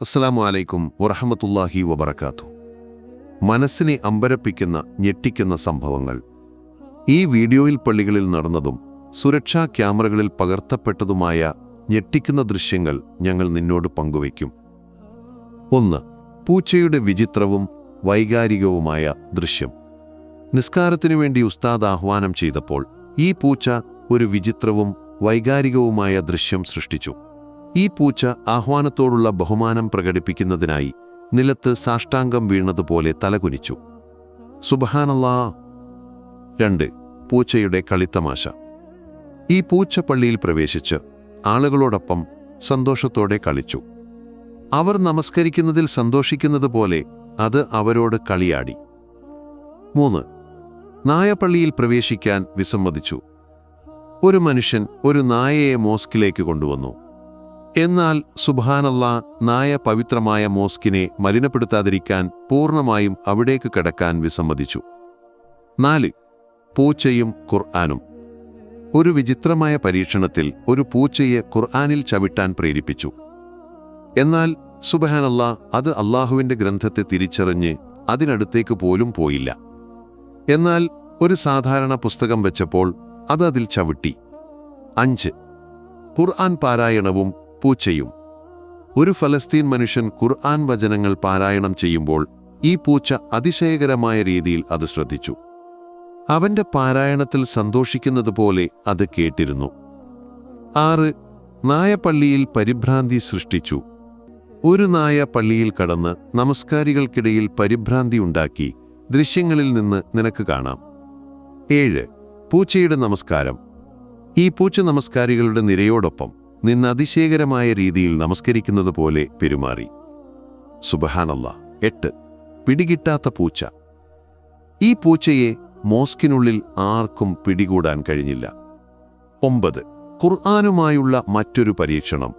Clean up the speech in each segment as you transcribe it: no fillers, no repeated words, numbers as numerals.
അസ്സലാമു അലൈക്കും വറഹ്മത്തുള്ളാഹി വബറകാതുഹു. മനസ്സിനെ അമ്പരപ്പിക്കുന്ന ഞെട്ടിക്കുന്ന സംഭവങ്ങൾ. ഈ വീഡിയോയിൽ പള്ളികളിൽ നടന്നതും സുരക്ഷാ ക്യാമറകളിൽ പകർത്തപ്പെട്ടതുമായ ഞെട്ടിക്കുന്ന ദൃശ്യങ്ങൾ ഞങ്ങൾ നിന്നോട് പങ്കുവയ്ക്കും. 1. പൂച്ചയുടെ വിചിത്രവും വൈകാരികവുമായ ദൃശ്യം. നിസ്കാരത്തിനു വേണ്ടി ഉസ്താദ് ആഹ്വാനം ചെയ്തപ്പോൾ ഈ പൂച്ച ഒരു വിചിത്രവും വൈകാരികവുമായ ദൃശ്യം സൃഷ്ടിച്ചു. ഈ പൂച്ച ആഹ്വാനത്തോടുള്ള ബഹുമാനം പ്രകടിപ്പിക്കുന്നതിനായി നിലത്ത് സാഷ്ടാംഗം വീണതുപോലെ തലകുനിച്ചു. സുബ്ഹാനല്ലാഹ്. 2. പൂച്ചയുടെ കളിത്തമാശ. ഈ പൂച്ച പള്ളിയിൽ പ്രവേശിച്ച് ആളുകളോടൊപ്പം സന്തോഷത്തോടെ കളിച്ചു. അവർ നമസ്കരിക്കുന്നതിൽ സന്തോഷിക്കുന്നത് പോലെ അത് അവരോട് കളിയാടി. 3. നായ പള്ളിയിൽ പ്രവേശിക്കാൻ വിസമ്മതിച്ചു. ഒരു മനുഷ്യൻ ഒരു നായയെ മോസ്കിലേക്ക് കൊണ്ടുവന്നു. എന്നാൽ സുബ്ഹാനല്ലാഹ്, നായ പവിത്രമായ മോസ്കിനെ മലിനപ്പെടുത്താതിരിക്കാൻ പൂർണ്ണമായും അവിടേക്ക് കടക്കാൻ വിസമ്മതിച്ചു. 4. പൂച്ചയും ഖുർആനും. ഒരു വിചിത്രമായ പരീക്ഷണത്തിൽ ഒരു പൂച്ചയെ ഖുർആനിൽ ചവിട്ടാൻ പ്രേരിപ്പിച്ചു. എന്നാൽ സുബ്ഹാനല്ലാഹ്, അത് അല്ലാഹുവിൻ്റെ ഗ്രന്ഥത്തെ തിരിച്ചറിഞ്ഞ് അതിനടുത്തേക്ക് പോലും പോയില്ല. എന്നാൽ ഒരു സാധാരണ പുസ്തകം വെച്ചപ്പോൾ അത് അതിൽ ചവിട്ടി. 5. ഖുർആൻ പാരായണവും പൂച്ചയും. ഒരു ഫലസ്തീൻ മനുഷ്യൻ ഖുർആൻ വചനങ്ങൾ പാരായണം ചെയ്യുമ്പോൾ ഈ പൂച്ച അതിശയകരമായ രീതിയിൽ അത് ശ്രദ്ധിച്ചു. അവന്റെ പാരായണത്തിൽ സന്തോഷിക്കുന്നതുപോലെ അത് കേട്ടിരുന്നു. 6. നായ പള്ളിയിൽ പരിഭ്രാന്തി സൃഷ്ടിച്ചു. ഒരു നായ പള്ളിയിൽ കടന്ന് നമസ്കാരികൾക്കിടയിൽ പരിഭ്രാന്തി ഉണ്ടാക്കി. ദൃശ്യങ്ങളിൽ നിന്ന് നിനക്ക് കാണാം. 7. പൂച്ചയുടെ നമസ്കാരം. ഈ പൂച്ച നമസ്കാരികളുടെ നിരയോടൊപ്പം നിന്ന് അതിശയകരമായ രീതിയിൽ നമസ്കരിക്കുന്നത് പോലെ പെരുമാറി. സുബ്ഹാനല്ലാഹ്. 8. പിടികിട്ടാത്ത പൂച്ച. ഈ പൂച്ചയെ മോസ്കിനുള്ളിൽ ആർക്കും പിടികൂടാൻ കഴിഞ്ഞില്ല. 9. ഖുർആനുമായുള്ള മറ്റൊരു പരീക്ഷണം.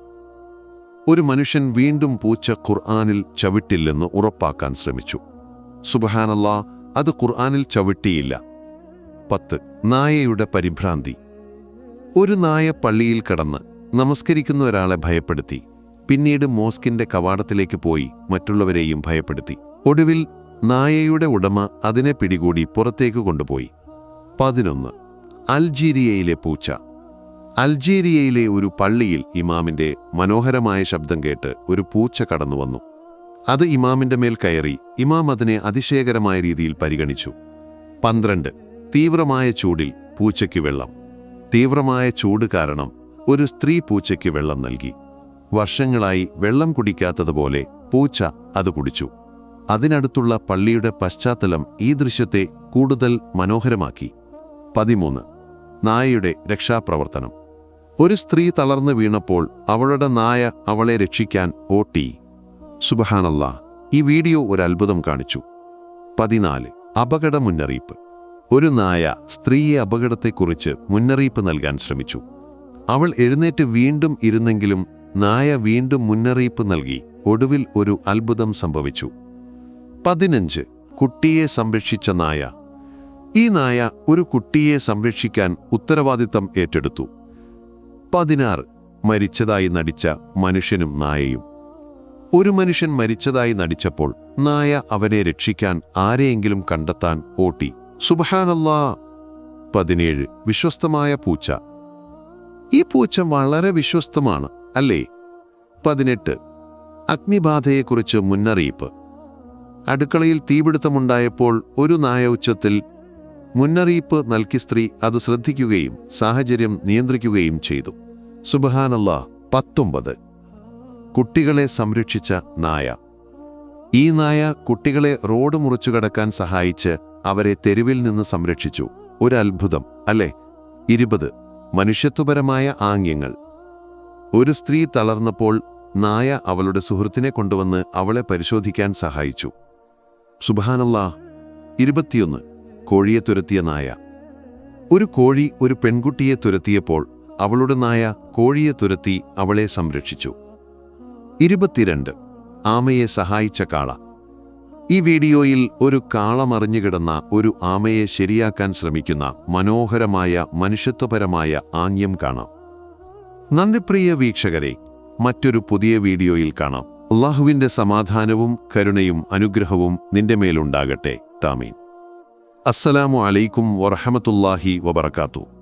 ഒരു മനുഷ്യൻ വീണ്ടും പൂച്ച ഖുർആനിൽ ചവിട്ടില്ലെന്ന് ഉറപ്പാക്കാൻ ശ്രമിച്ചു. സുബ്ഹാനല്ലാഹ്, അത് ഖുർആനിൽ ചവിട്ടിയില്ല. 10. നായയുടെ പരിഭ്രാന്തി. ഒരു നായ പള്ളിയിൽ കടന്ന് നമസ്കരിക്കുന്ന ഒരാളെ ഭയപ്പെടുത്തി. പിന്നീട് മോസ്കിന്റെ കവാടത്തിലേക്ക് പോയി മറ്റുള്ളവരെയും ഭയപ്പെടുത്തി. ഒടുവിൽ നായയുടെ ഉടമ അതിനെ പിടികൂടി പുറത്തേക്ക് കൊണ്ടുപോയി. 11. അൽജീരിയയിലെ പൂച്ച. അൽജീരിയയിലെ ഒരു പള്ളിയിൽ ഇമാമിന്റെ മനോഹരമായ ശബ്ദം കേട്ട് ഒരു പൂച്ച കടന്നുവന്നു. അത് ഇമാമിന്റെ മേൽ കയറി. ഇമാം അതിനെ അതിശയകരമായ രീതിയിൽ പരിഗണിച്ചു. 12. തീവ്രമായ ചൂടിൽ പൂച്ചയ്ക്ക് വെള്ളം. തീവ്രമായ ചൂട് കാരണം ഒരു സ്ത്രീ പൂച്ചയ്ക്ക് വെള്ളം നൽകി. വർഷങ്ങളായി വെള്ളം കുടിക്കാത്തതുപോലെ പൂച്ച അത് കുടിച്ചു. അതിനടുത്തുള്ള പള്ളിയുടെ പശ്ചാത്തലം ഈ ദൃശ്യത്തെ കൂടുതൽ മനോഹരമാക്കി. 13. നായയുടെ രക്ഷാപ്രവർത്തനം. ഒരു സ്ത്രീ തളർന്നു വീണപ്പോൾ അവളുടെ നായ അവളെ രക്ഷിക്കാൻ ഓട്ടി. സുബ്ഹാനല്ലാഹ്, ഈ വീഡിയോ ഒരു അത്ഭുതം കാണിച്ചു. 14. അപകട മുന്നറിയിപ്പ്. ഒരു നായ സ്ത്രീയെ അപകടത്തെക്കുറിച്ച് മുന്നറിയിപ്പ് നൽകാൻ ശ്രമിച്ചു. അവൾ എഴുന്നേറ്റ് വീണ്ടും ഇരുന്നെങ്കിലും നായ വീണ്ടും മുന്നറിയിപ്പ് നൽകി. ഒടുവിൽ ഒരു അത്ഭുതം സംഭവിച്ചു. 15. കുട്ടിയെ സംരക്ഷിച്ച നായ. ഈ നായ ഒരു കുട്ടിയെ സംരക്ഷിക്കാൻ ഉത്തരവാദിത്തം ഏറ്റെടുത്തു. 16. മരിച്ചതായി നടിച്ച മനുഷ്യനും നായയും. ഒരു മനുഷ്യൻ മരിച്ചതായി നടിച്ചപ്പോൾ നായ അവനെ രക്ഷിക്കാൻ ആരെയെങ്കിലും കണ്ടെത്താൻ ഓട്ടി. സുബ്ഹാനല്ലാഹ്. 17. വിശ്വസ്തമായ പൂച്ച. ഈ പൂച്ച വളരെ വിശ്വസ്തമാണ്, അല്ലേ? 18. അഗ്നിബാധയെക്കുറിച്ച് മുന്നറിയിപ്പ്. അടുക്കളയിൽ തീപിടുത്തമുണ്ടായപ്പോൾ ഒരു നായ ഉച്ചത്തിൽ മുന്നറിയിപ്പ് നൽകി. സ്ത്രീ അത് ശ്രദ്ധിക്കുകയും സാഹചര്യം നിയന്ത്രിക്കുകയും ചെയ്തു. സുബ്ഹാനല്ലാഹ്. 19. കുട്ടികളെ സംരക്ഷിച്ച നായ. ഈ നായ കുട്ടികളെ റോഡ് മുറിച്ചു കടക്കാൻ സഹായിച്ച് അവരെ തെരുവിൽ നിന്ന് സംരക്ഷിച്ചു. ഒരു അത്ഭുതം, അല്ലേ? 20. മനുഷ്യത്വപരമായ ആംഗ്യങ്ങൾ. ഒരു സ്ത്രീ തളർന്നപ്പോൾ നായ അവളുടെ സുഹൃത്തിനെ കൊണ്ടുവന്ന് അവളെ പരിശോധിക്കാൻ സഹായിച്ചു. സുബ്ഹാനല്ലാഹ്. 21. കോഴിയെ തുരത്തിയ നായ. ഒരു കോഴി ഒരു പെൺകുട്ടിയെ തുരത്തിയപ്പോൾ അവളുടെ നായ കോഴിയെ തുരത്തി അവളെ സംരക്ഷിച്ചു. 22. ആമയെ സഹായിച്ച കാള. ഈ വീഡിയോയിൽ ഒരു കാള മറിഞ്ഞുകിടന്ന ഒരു ആമയെ ശരിയാക്കാൻ ശ്രമിക്കുന്ന മനോഹരമായ മനുഷ്യത്വപരമായ ആംഗ്യം കാണാം. നന്ദി പ്രിയ വീക്ഷകരെ, മറ്റൊരു പുതിയ വീഡിയോയിൽ കാണാം. അല്ലാഹുവിൻ്റെ സമാധാനവും കരുണയും അനുഗ്രഹവും നിന്റെ മേലുണ്ടാകട്ടെ. ആമീൻ. അസ്സലാമു അലൈക്കും വറഹ്മത്തുള്ളാഹി വബറകാതുഹു.